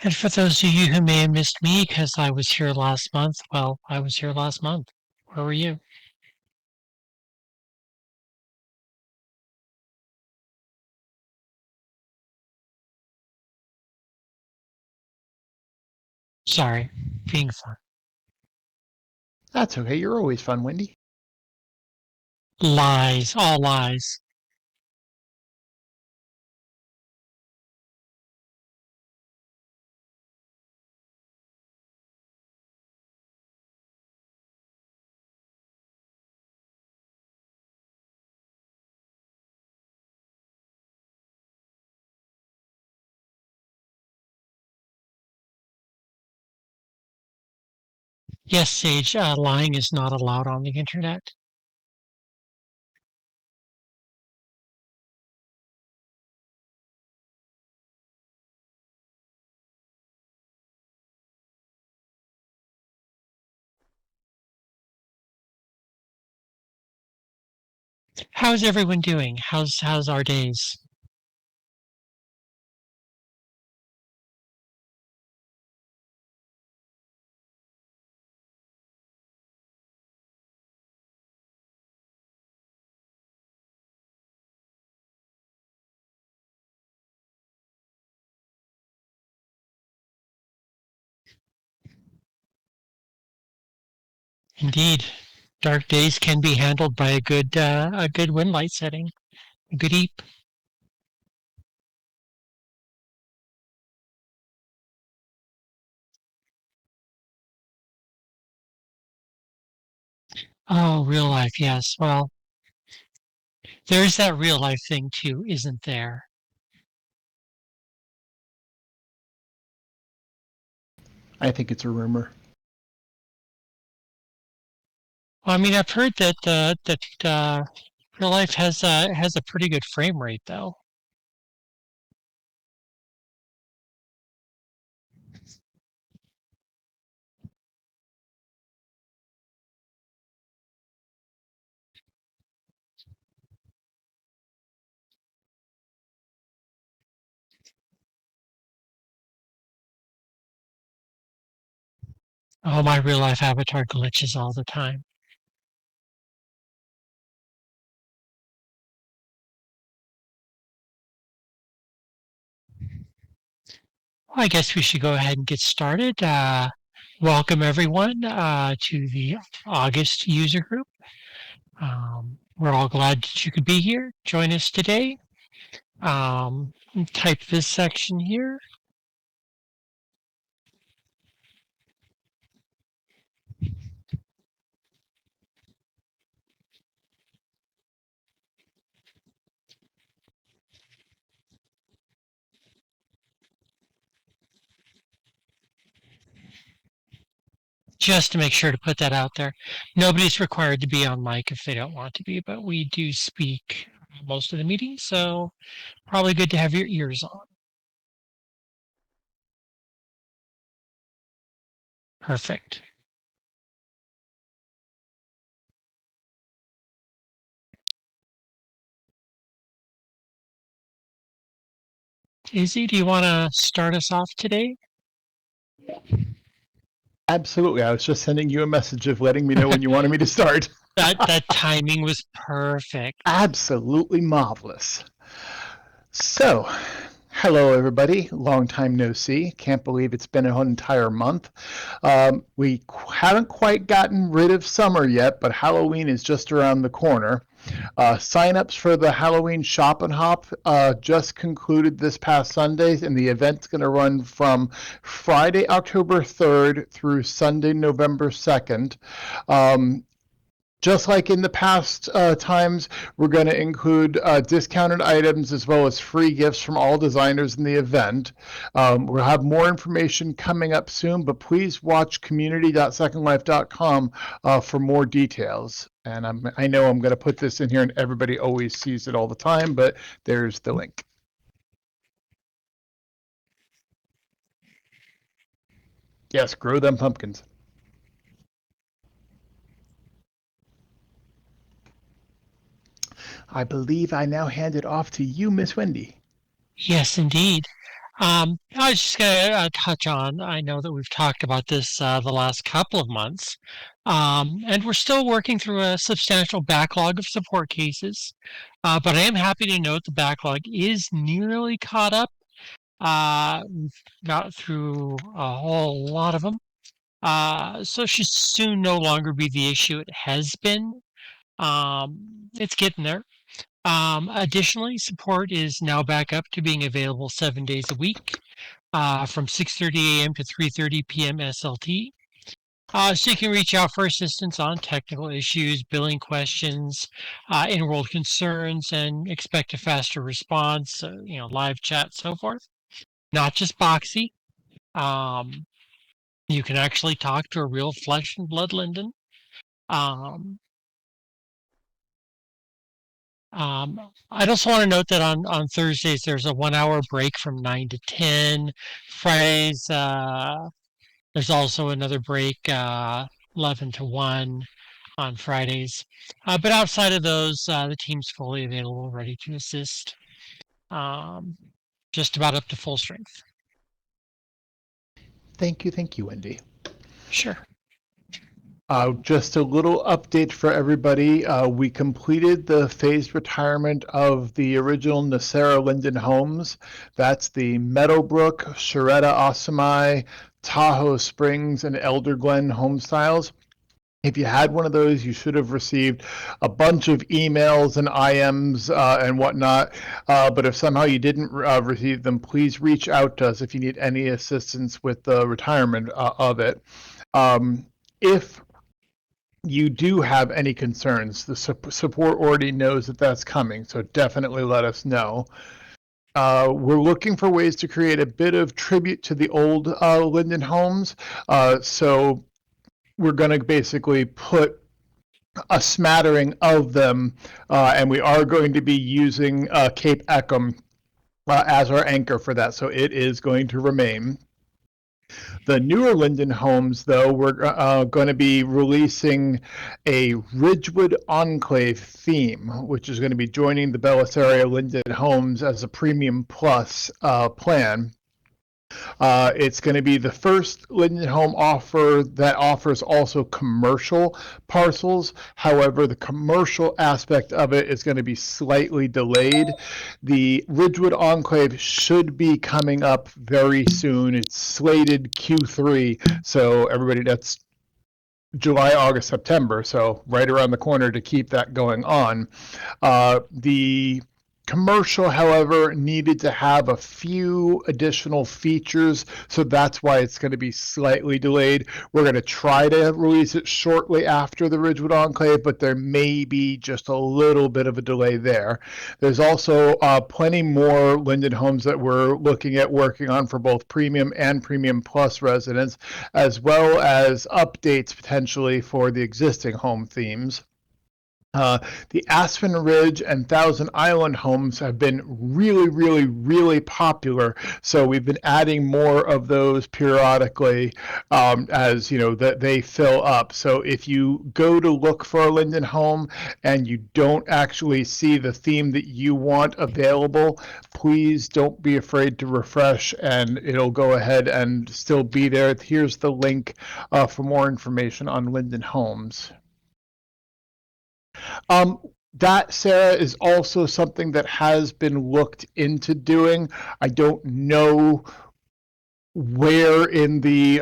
And for those of you who may have missed me because I was here last month, well, I was here last month. Where were you? Sorry, being fun. That's okay. You're always fun, Wendy. Lies, all lies. Yes, Sage, lying is not allowed on the internet. How's everyone doing? How's our days? Indeed, dark days can be handled by a good win light setting, a good eep. Oh, real life, yes. Well, there's that real life thing too, isn't there? I think it's a rumor. Well, I mean, I've heard that real life has a pretty good frame rate, though. Oh, my real life avatar glitches all the time. Well, I guess we should go ahead and get started. Welcome everyone to the August user group. We're all glad that you could be here. Join us today. Type this section here. Just to make sure to put that out there. Nobody's required to be on mic if they don't want to be, but we do speak most of the meeting, so probably good to have your ears on. Perfect. Izzy, do you want to start us off today? Absolutely. I was just sending you a message of letting me know when you wanted me to start. That timing was perfect. Absolutely marvelous. So, hello everybody. Long time no see. Can't believe it's been an entire month. We haven't quite gotten rid of summer yet, but Halloween is just around the corner. Sign-ups for the Halloween Shop and Hop just concluded this past Sunday, and the event's going to run from Friday, October 3rd through Sunday, November 2nd. Just like in the past times, we're going to include discounted items as well as free gifts from all designers in the event. We'll have more information coming up soon, but please watch community.secondlife.com for more details. And I know I'm going to put this in here and everybody always sees it all the time, but there's the link. Yes, grow them pumpkins. I believe I now hand it off to you, Miss Wendy. Yes, indeed. I was just going to touch on, I know that we've talked about this the last couple of months, and we're still working through a substantial backlog of support cases, but I am happy to note the backlog is nearly caught up. We've got through a whole lot of them, so it should soon no longer be the issue it has been. It's getting there. Additionally, support is now back up to being available 7 days a week from 6:30 a.m. to 3:30 p.m. SLT. So you can reach out for assistance on technical issues, billing questions, in-world concerns, and expect a faster response. Live chat, so forth. Not just Boxy. Um, you can actually talk to a real flesh and blood Linden. Um, I'd also want to note that on Thursdays there's a 1 hour break from 9 to 10. Fridays there's also another break 11 to 1 on Fridays. But outside of those, the team's fully available, ready to assist. Um, just about up to full strength. Thank you, Wendy. Sure. Just a little update for everybody. We completed the phased retirement of the original Nacera Linden homes. That's the Meadowbrook, Sharetta Osamai, Tahoe Springs, and Elder Glen home styles. If you had one of those, you should have received a bunch of emails and IMs and whatnot. But if somehow you didn't receive them, please reach out to us if you need any assistance with the retirement of it. If you do have any concerns, the support already knows that that's coming, so definitely let us know. We're looking for ways to create a bit of tribute to the old Linden homes. So we're going to basically put a smattering of them, and we are going to be using Cape Eckham as our anchor for that. So it is going to remain. The newer Linden homes, though, we're going to be releasing a Ridgewood Enclave theme, which is going to be joining the Bellisaria Linden homes as a premium plus plan. It's going to be the first Linden home offer that offers also commercial parcels. However, the commercial aspect of it is going to be slightly delayed. The Ridgewood Enclave should be coming up very soon. It's slated Q3, so everybody, that's July, August, September, so right around the corner to keep that going on. The commercial, however, needed to have a few additional features, so that's why it's going to be slightly delayed. We're going to try to release it shortly after the Ridgewood Enclave, but there may be just a little bit of a delay there. There's also plenty more Linden homes that we're looking at working on for both premium and premium plus residents, as well as updates potentially for the existing home themes. The Aspen Ridge and Thousand Island homes have been really popular. So we've been adding more of those periodically as you know that they fill up. So if you go to look for a Linden home and you don't actually see the theme that you want available, please don't be afraid to refresh, and it'll go ahead and still be there. Here's the link for more information on Linden homes. Um, that, Sarah, is also something that has been looked into doing. I don't know where in the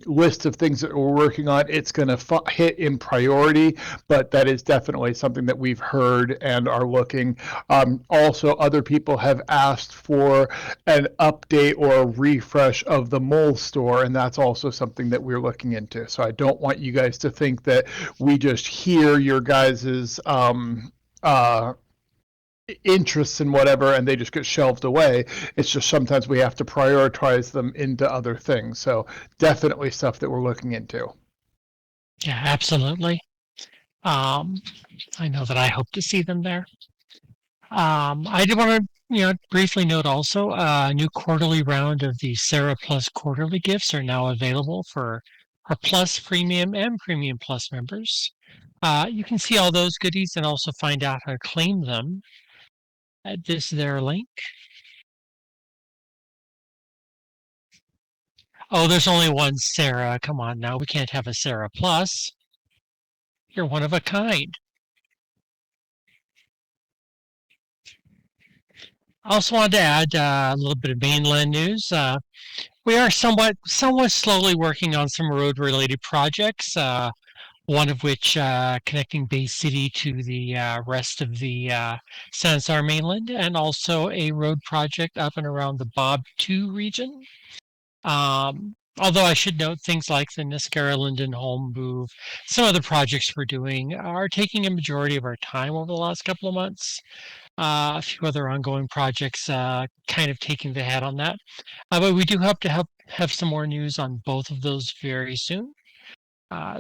list of things that we're working on it's going to hit in priority, but that is definitely something that we've heard and are looking. Also, other people have asked for an update or a refresh of the mole store, and that's also something that we're looking into. So I don't want you guys to think that we just hear your guys's interests in whatever and they just get shelved away. It's just sometimes we have to prioritize them into other things. So definitely stuff that we're looking into. Yeah, absolutely. Um, I know that I hope to see them there. I did want to, briefly note also a new quarterly round of the Sarah Plus quarterly gifts are now available for our Plus Premium and Premium Plus members. You can see all those goodies and also find out how to claim them at this there link. Oh, there's only one Sarah. Come on now. We can't have a Sarah Plus. You're one of a kind. I also wanted to add a little bit of mainland news. We are somewhat slowly working on some road related projects. One of which connecting Bay City to the rest of the Sansar mainland, and also a road project up and around the Bob 2 region. Although I should note things like the Niskara Linden home move, some of the projects we're doing are taking a majority of our time over the last couple of months. A few other ongoing projects kind of taking the head on that. But we do hope to have some more news on both of those very soon.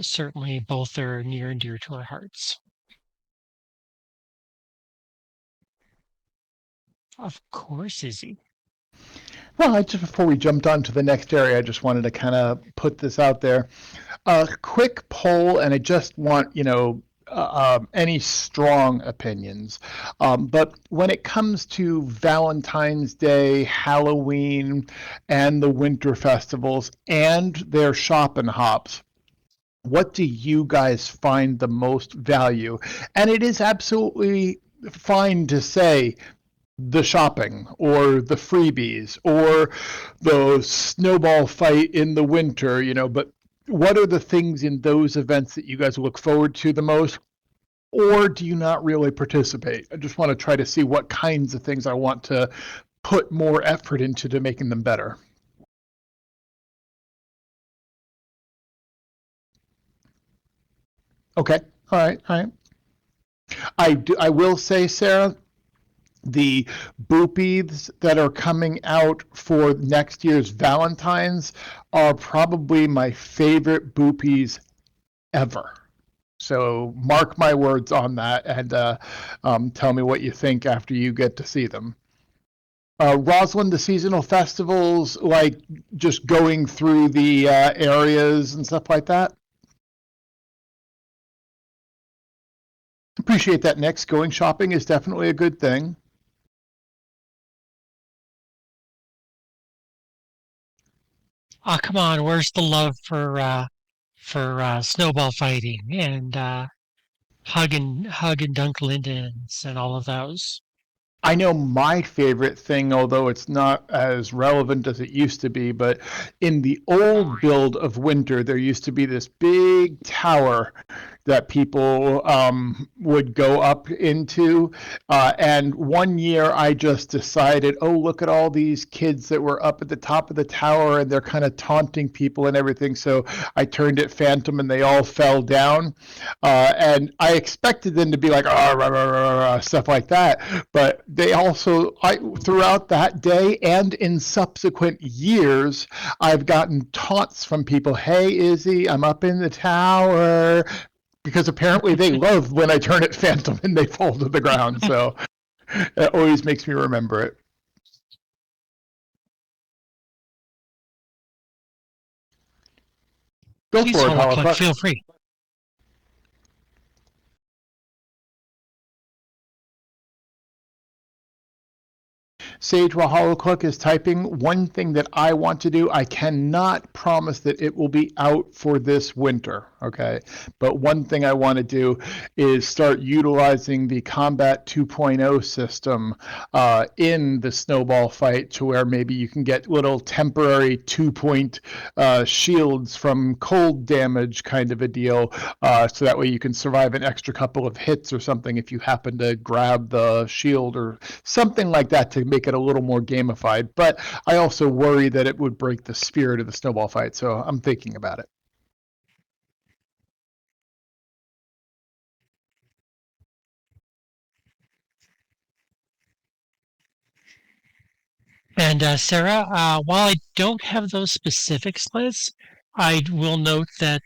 Certainly, both are near and dear to our hearts. Of course, Izzy. Well, just before we jumped on to the next area, I just wanted to kind of put this out there. A quick poll, and I just want, any strong opinions. But when it comes to Valentine's Day, Halloween, and the winter festivals and their shop and hops, what do you guys find the most value? And it is absolutely fine to say the shopping or the freebies or the snowball fight in the winter, but what are the things in those events that you guys look forward to the most? Or do you not really participate? I just want to try to see what kinds of things I want to put more effort into to making them better. Okay. All right. All right. I will say, Sarah, the boopies that are coming out for next year's Valentine's are probably my favorite boopies ever. So mark my words on that, and tell me what you think after you get to see them. Rosalind, the seasonal festivals, like just going through the areas and stuff like that. Appreciate that, Nick. Going shopping is definitely a good thing. Oh, come on. Where's the love for snowball fighting and hug and dunk Lindens and all of those? I know my favorite thing, although it's not as relevant as it used to be, but in the old build of Winter, there used to be this big tower that people would go up into. And one year I just decided, oh, look at all these kids that were up at the top of the tower and they're kind of taunting people and everything. So I turned it Phantom and they all fell down. And I expected them to be like, "Ah, rah, rah, rah, rah," stuff like that. But they also, throughout that day and in subsequent years, I've gotten taunts from people. Hey, Izzy, I'm up in the tower. Because apparently they love when I turn it Phantom and they fall to the ground. So it always makes me remember it. Go Please, for it, Holoclunk, Holocluck. feel free. Sage, while HoloCloak is typing, one thing that I want to do, I cannot promise that it will be out for this winter, okay? But one thing I want to do is start utilizing the Combat 2.0 system in the snowball fight to where maybe you can get little temporary 2 point shields from cold damage kind of a deal. So that way you can survive an extra couple of hits or something if you happen to grab the shield or something like that to make it a little more gamified. But I also worry that it would break the spirit of the snowball fight, so I'm thinking about it. And Sarah, while I don't have those specific sleds, I will note that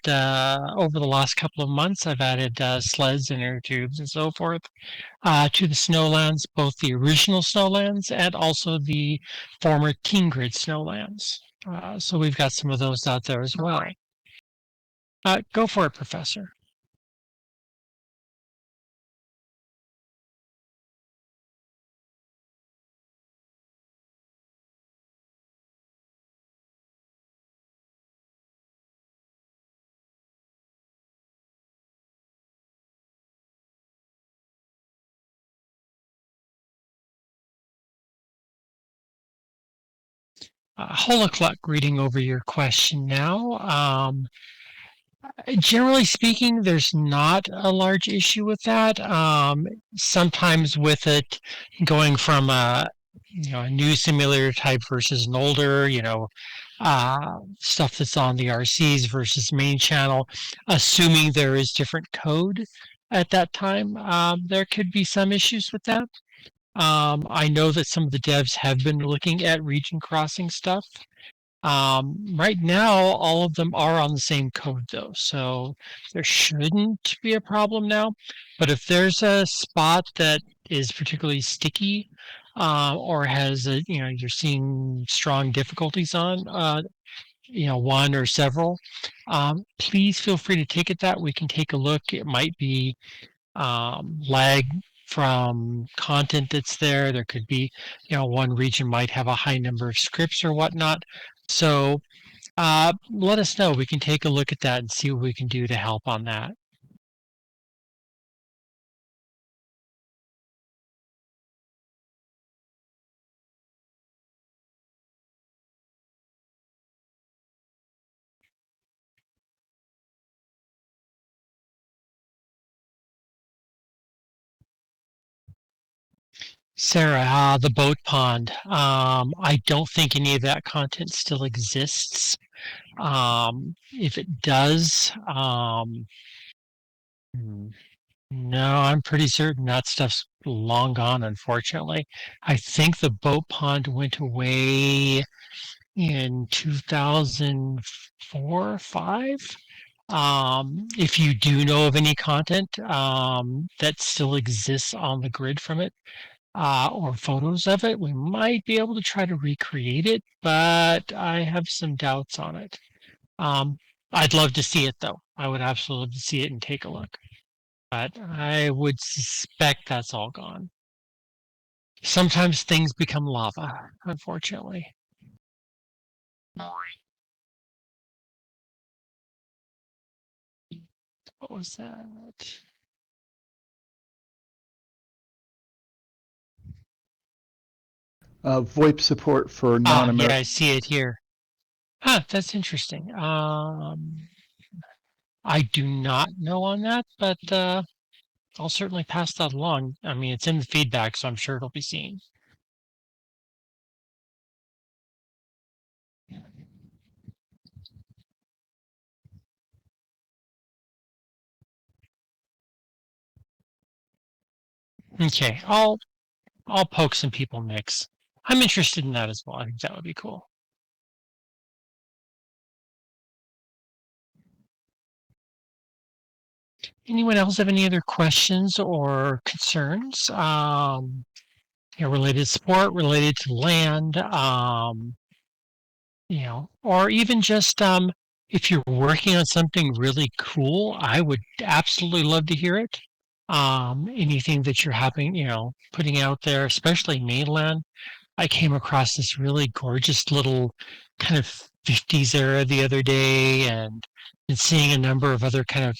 over the last couple of months, I've added sleds and air tubes and so forth to the snowlands, both the original snowlands and also the former King Grid snowlands. So we've got some of those out there as well. Go for it, Professor. Holocluck, reading over your question now. Generally speaking, there's not a large issue with that. Sometimes with it going from a new simulator type versus an older, stuff that's on the RCs versus main channel, assuming there is different code at that time, there could be some issues with that. I know that some of the devs have been looking at region crossing stuff. Right now, all of them are on the same code though, so there shouldn't be a problem now. But if there's a spot that is particularly sticky, or has you're seeing strong difficulties on, one or several, please feel free to take it that. We can take a look. It might be lag from content that's there. There could be, one region might have a high number of scripts or whatnot. So let us know. We can take a look at that and see what we can do to help on that. Sarah, the boat pond. I don't think any of that content still exists. If it does, hmm, no, I'm pretty certain that stuff's long gone, unfortunately. I think the boat pond went away in 2004 or 5. If you do know of any content that still exists on the grid from it, or photos of it, we might be able to try to recreate it, but I have some doubts on it. Um, I'd love to see it though. I would absolutely love to see it and take a look, but I would suspect that's all gone. Sometimes things become lava, unfortunately. What was that? VoIP support for Yeah, I non-American. see it here. Huh, that's interesting. I do not know on that, but I'll certainly pass that along. I mean, it's in the feedback, so I'm sure it'll be seen. Okay, I'll poke some people mix. I'm interested in that as well. I think that would be cool. Anyone else have any other questions or concerns? Related to sport, related to land, or even just if you're working on something really cool, I would absolutely love to hear it. Anything that you're having, putting out there, especially mainland. I came across this really gorgeous little kind of 50s era the other day, and been seeing a number of other kind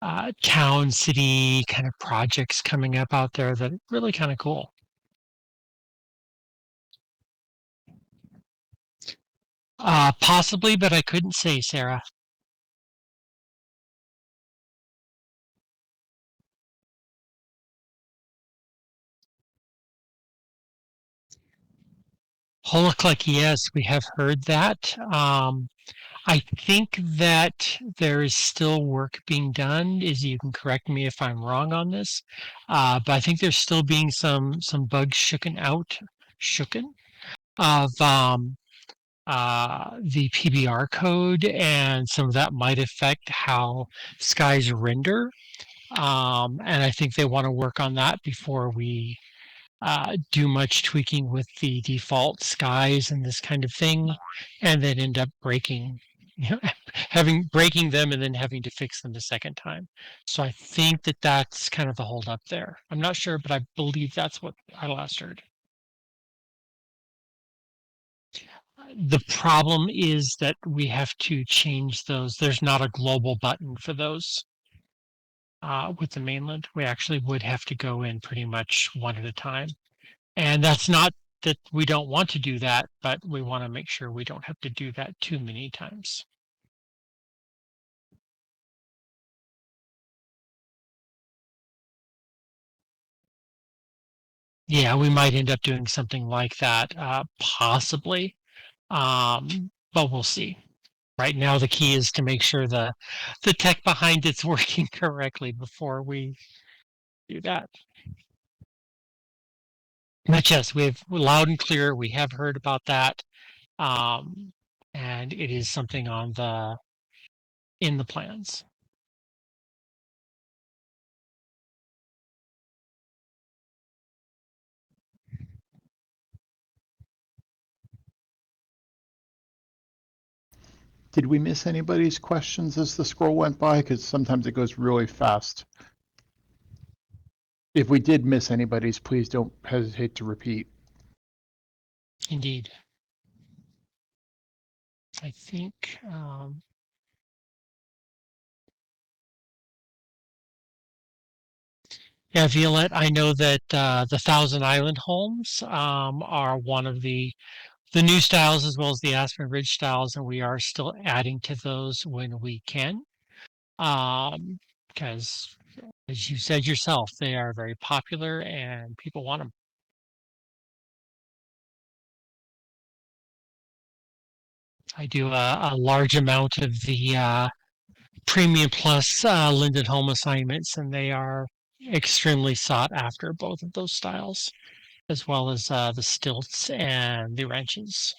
of town, city kind of projects coming up out there that are really kind of cool. Possibly, but I couldn't say, Sarah. Holoclick, yes, we have heard that. I think that there is still work being done. Is You can correct me if I'm wrong on this, but I think there's still being some bugs shooken of the PBR code, and some of that might affect how skies render. And I think they want to work on that before we do much tweaking with the default skies and this kind of thing, and then end up breaking, you know, having breaking them and then having to fix them the second time. So I think that that's kind of the holdup there. I'm not sure, but I believe that's what I last heard. The problem is that we have to change those. There's not a global button for those. With the mainland, we actually would have to go in pretty much one at a time. And that's not that we don't want to do that, but we want to make sure we don't have to do that too many times. Yeah, we might end up doing something like that, possibly, but we'll see. Right now, the key is to make sure the tech behind it's working correctly before we do that. But yes, we've loud and clear. We have heard about that, um, and it is something on the in the plans. Did we miss anybody's questions as the scroll went by? Because sometimes it goes really fast. If we did miss anybody's, please don't hesitate to repeat. Indeed, I think. Yeah, Violette, I know that the Thousand Island homes are one of the new styles as well as the Aspen Ridge styles, and we are still adding to those when we can. Because as you said yourself, they are very popular and people want them. I do a large amount of the premium plus Linden home assignments, and they are extremely sought after, both of those styles, as well as the stilts and the wrenches.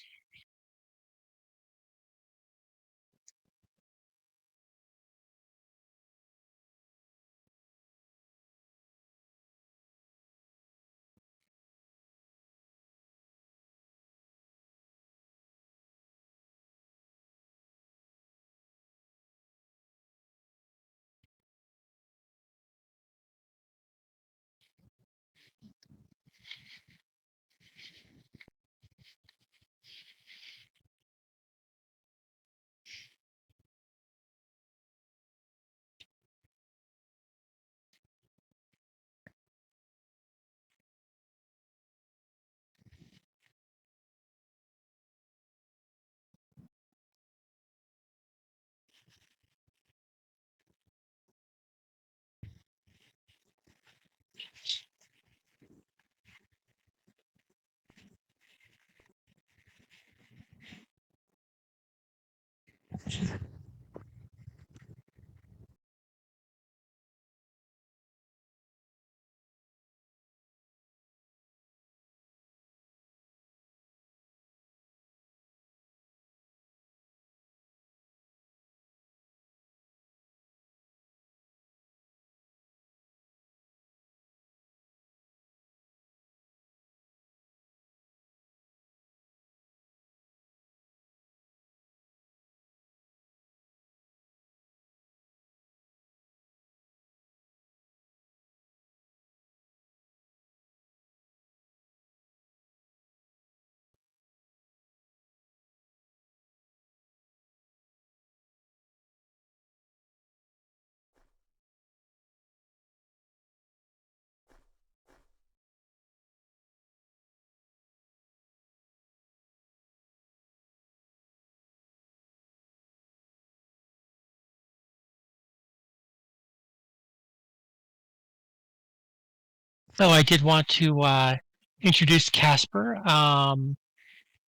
So I did want to introduce Casper,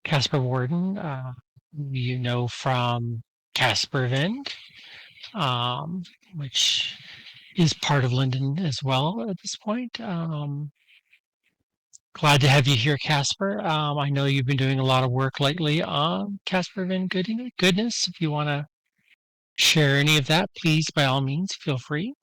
Casper Warden, you know from Casper Vend, um, which is part of Linden as well at this point. Glad to have you here, Casper. I know you've been doing a lot of work lately on Casper Vend goodness. If you want to share any of that, please, by all means, feel free.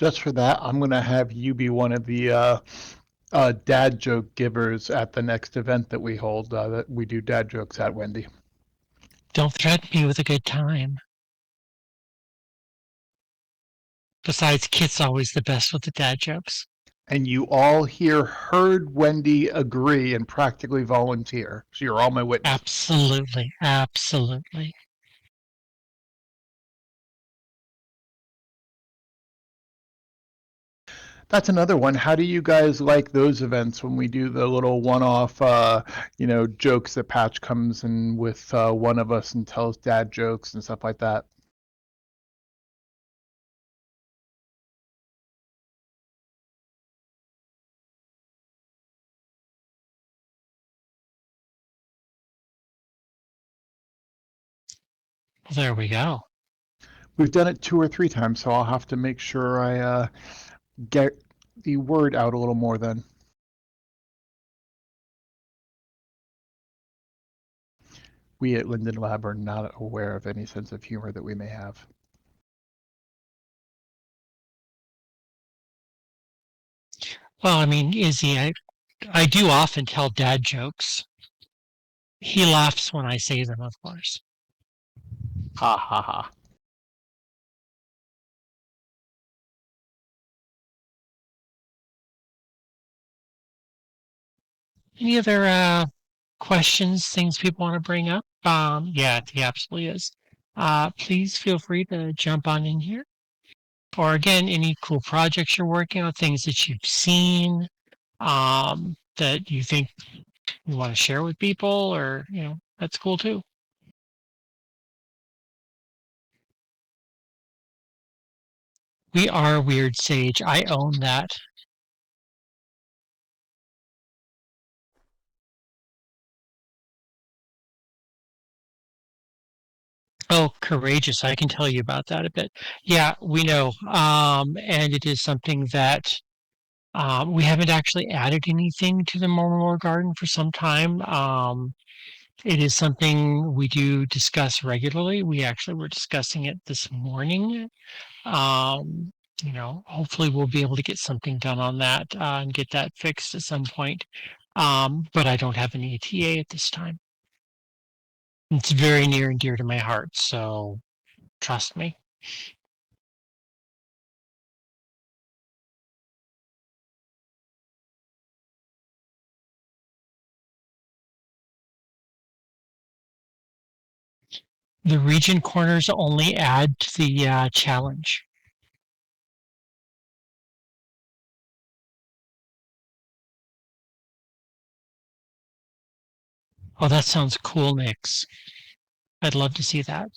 Just for that, I'm going to have you be one of the dad joke givers at the next event that we hold, that we do dad jokes at, Wendy. Don't threaten me with a good time. Besides, Kit's always the best with the dad jokes. And you all here heard Wendy agree and practically volunteer. So you're all my witnesses. Absolutely, absolutely. That's another one. How do you guys like those events when we do the little one-off, jokes that Patch comes in with one of us and tells dad jokes and stuff like that? Well, there we go. We've done it 2 or 3 times, so I'll have to make sure I get the word out a little more then. We at Linden Lab are not aware of any sense of humor that we may have. Well, I mean, Izzy, I do often tell dad jokes. He laughs when I say them, of course. Ha ha ha. Any other questions, things people want to bring up? Yeah, he absolutely is. Please feel free to jump on in here. Or again, any cool projects you're working on, things that you've seen, that you think you want to share with people, or that's cool too. We are Weird Sage. I own that. Oh, courageous. I can tell you about that a bit. Yeah, we know. And it is something that we haven't actually added anything to the Memorial Garden for some time. It is something we do discuss regularly. We actually were discussing it this morning. Um, hopefully we'll be able to get something done on that and get that fixed at some point. But I don't have an ETA at this time. It's very near and dear to my heart, so trust me. The region corners only add to the challenge. Oh, that sounds cool, Nix. I'd love to see that.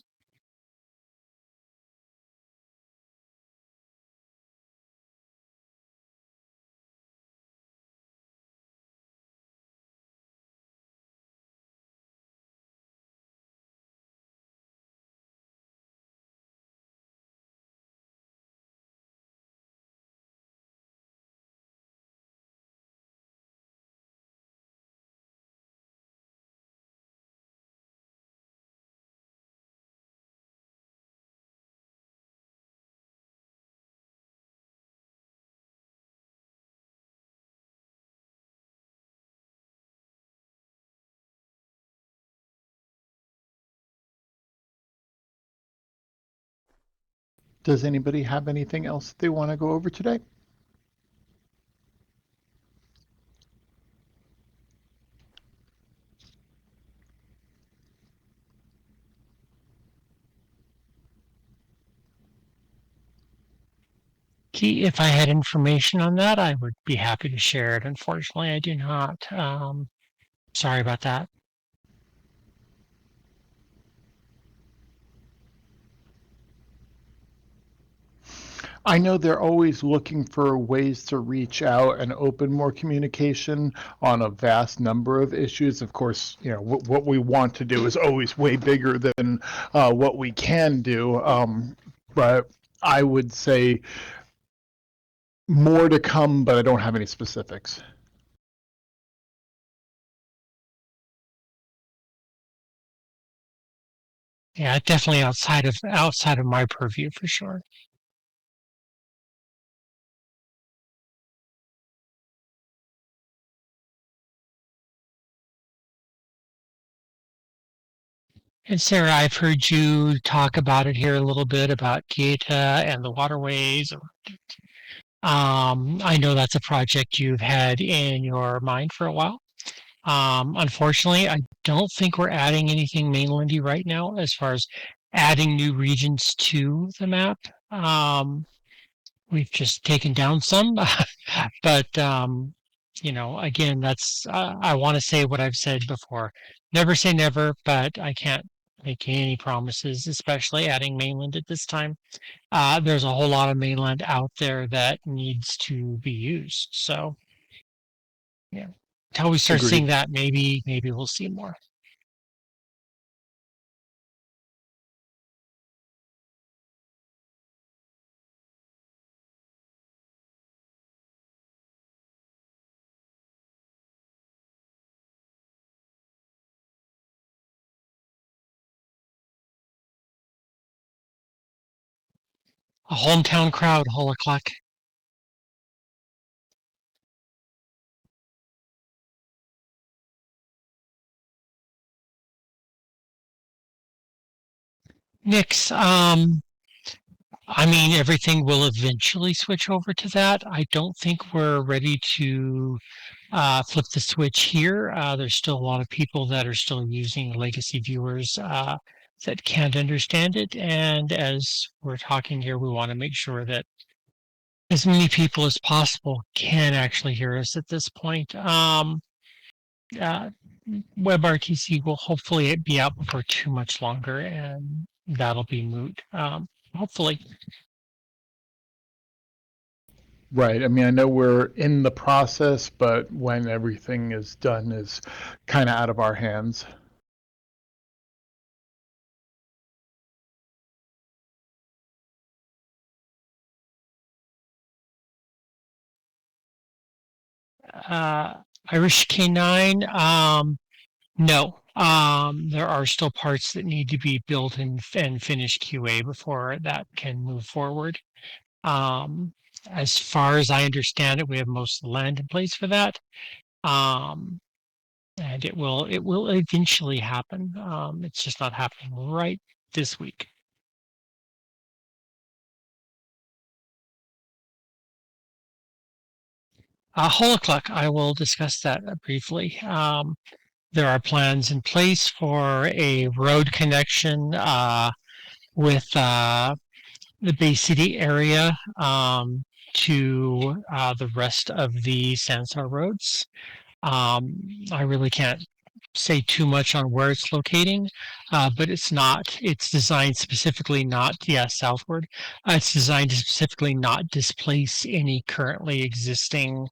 Does anybody have anything else they want to go over today? If I had information on that, I would be happy to share it. Unfortunately, I do not. Sorry about that. I know they're always looking for ways to reach out and open more communication on a vast number of issues. Of course, what we want to do is always way bigger than what we can do. But I would say more to come, but I don't have any specifics. Yeah, definitely outside of my purview for sure. And Sarah, I've heard you talk about it here a little bit about Gaeta and the waterways. I know that's a project you've had in your mind for a while. Unfortunately, I don't think we're adding anything mainlandy right now as far as adding new regions to the map. We've just taken down some, but again, that's I want to say what I've said before. Never say never, but I can't make any promises, especially adding mainland at this time. There's a whole lot of mainland out there that needs to be used. So yeah, until we start seeing Agreed. that, maybe we'll see more. A hometown crowd, Holacluck. Nix. I mean, everything will eventually switch over to that. I don't think we're ready to flip the switch here. There's still a lot of people that are still using legacy viewers that can't understand it. And as we're talking here, we want to make sure that as many people as possible can actually hear us at this point. Uh, WebRTC will hopefully be out before too much longer, and that'll be moot. Hopefully. Right. I mean, I know we're in the process, but when everything is done is kind of out of our hands. Uh, Irish K9, no. There are still parts that need to be built and finished QA before that can move forward. Um, as far as I understand it, we have most of the land in place for that. Um, and it will eventually happen. It's just not happening right this week. Holocluck, I will discuss that briefly. There are plans in place for a road connection with the Bay City area to the rest of the Sansar roads. I really can't say too much on where it's locating, but it's designed specifically not, yeah, southward. It's designed to specifically not displace any currently existing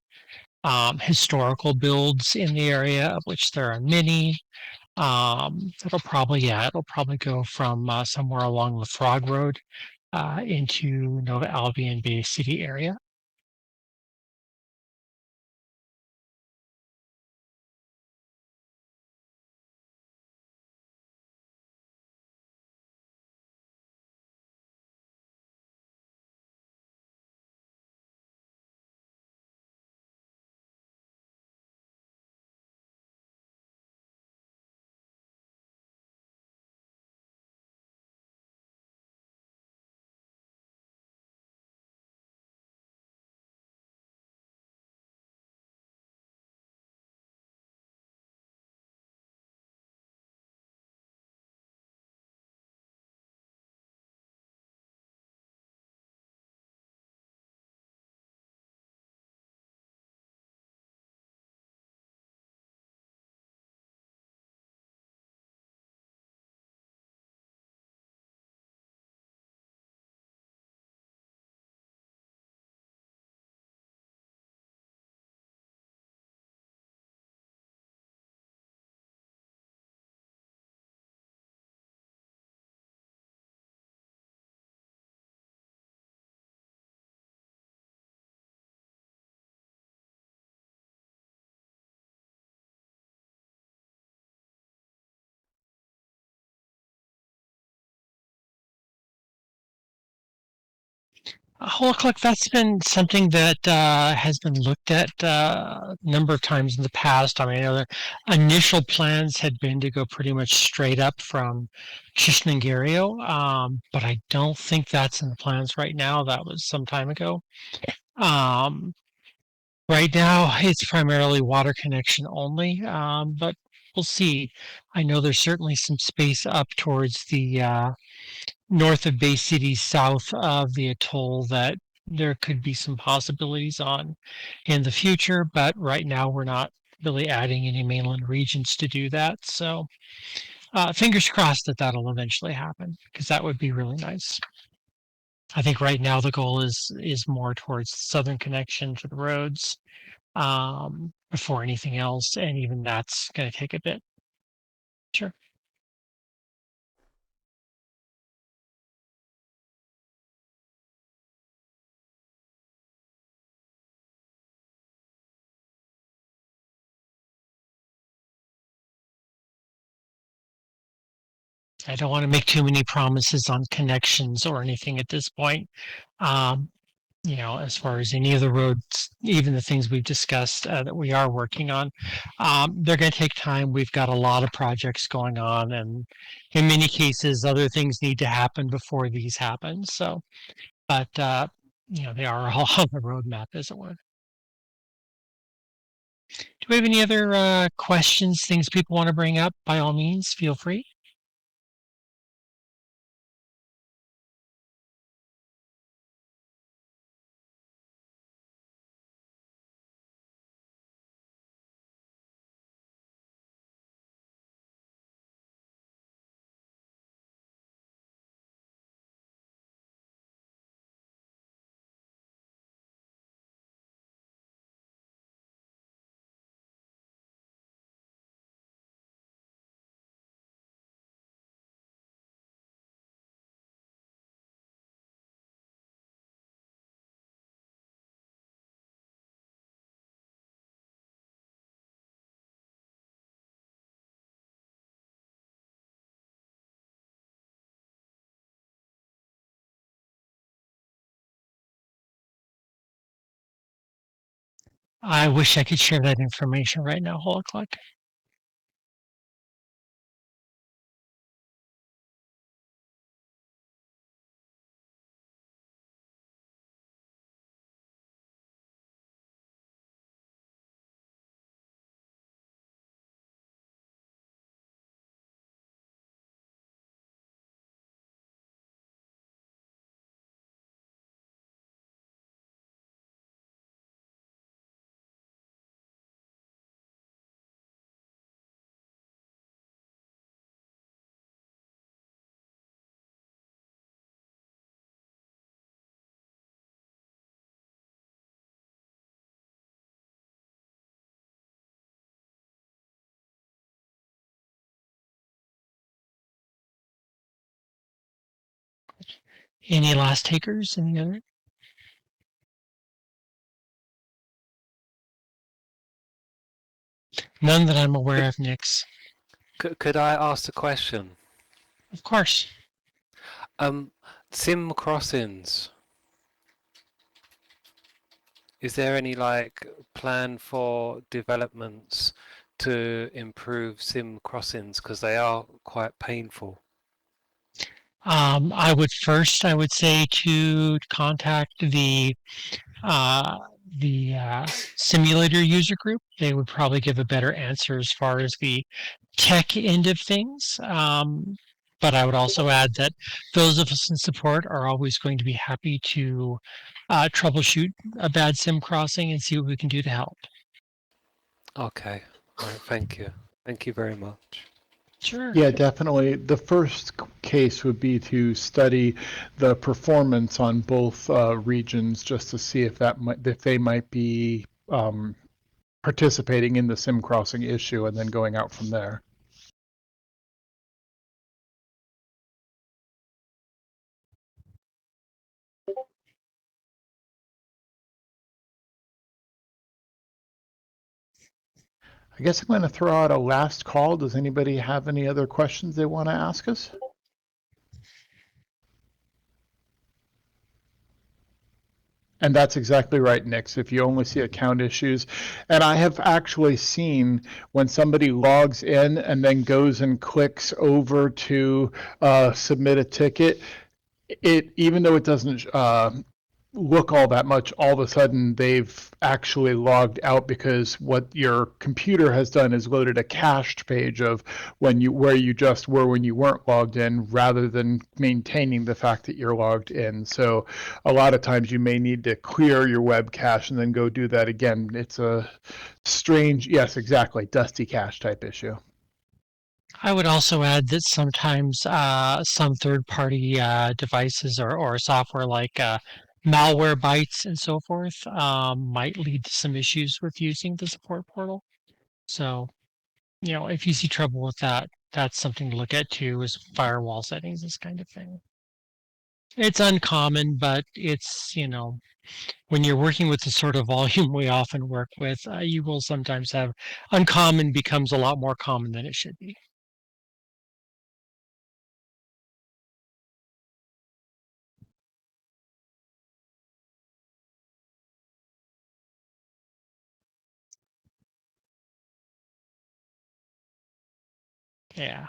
historical builds in the area, of which there are many. It'll probably go from somewhere along the Frog Road into Nova Albion Bay City area. Look, that's been something that has been looked at a number of times in the past. I mean, I know the initial plans had been to go pretty much straight up from Shishnangario, but I don't think that's in the plans right now. That was some time ago. Um, right now, it's primarily water connection only, but we'll see. I know there's certainly some space up towards the north of Bay City, south of the atoll that there could be some possibilities on in the future, but right now we're not really adding any mainland regions to do that. So fingers crossed that that'll eventually happen because that would be really nice. I think right now the goal is more towards southern connection to the roads before anything else, and even that's going to take a bit. Sure. I don't want to make too many promises on connections or anything at this point. Um, as far as any of the roads, even the things we've discussed that we are working on, they're going to take time. We've got a lot of projects going on, and in many cases, other things need to happen before these happen. So, but they are all on the roadmap, as it were. Do we have any other questions, things people want to bring up? By all means, feel free. I wish I could share that information right now, Holoclock. Any last takers? Any other? None that I'm aware Could, of, Nix. could I ask a question? Of course. Um, Sim Crossings. Is there any plan for developments to improve Sim Crossings because they are quite painful? I would say to contact uh, the simulator user group. They would probably give a better answer as far as the tech end of things. But I would also add that those of us in support are always going to be happy to troubleshoot a bad sim crossing and see what we can do to help. Okay. All right, thank you. Thank you very much. Sure. Yeah, definitely. The first case would be to study the performance on both regions just to see if they might be participating in the sim crossing issue and then going out from there. I guess I'm going to throw out a last call. Does anybody have any other questions they want to ask us? And that's exactly right, Nick. So if you only see account issues, and I have actually seen when somebody logs in and then goes and clicks over to submit a ticket, it even though it doesn't look all that much, all of a sudden they've actually logged out because what your computer has done is loaded a cached page of when you where you just were when you weren't logged in, rather than maintaining the fact that you're logged in. So a lot of times you may need to clear your web cache and then go do that again. It's a strange, yes, exactly, dusty cache type issue. I would also add that sometimes some third-party devices or software like malware bytes and so forth might lead to some issues with using the support portal. So, if you see trouble with that, that's something to look at too, is firewall settings, this kind of thing. It's uncommon, but it's, when you're working with the sort of volume we often work with, you will sometimes have uncommon becomes a lot more common than it should be. Yeah.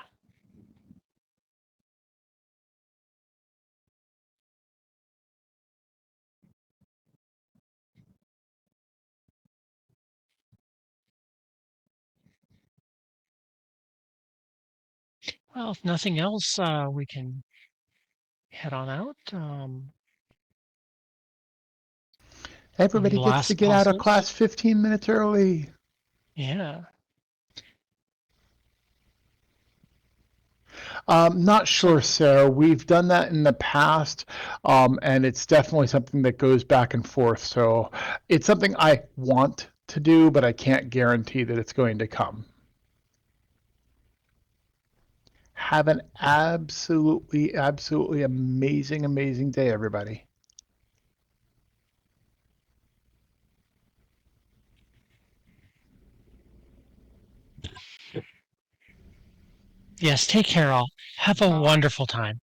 Well, if nothing else, we can head on out. Any Everybody gets to last get out of puzzles? class 15 minutes early. Yeah. Not So, sure, Sarah. We've done that in the past, and it's definitely something that goes back and forth. So it's something I want to do, but I can't guarantee that it's going to come. Have an absolutely, absolutely amazing, amazing day, everybody. yes, take care all. Have a wonderful time.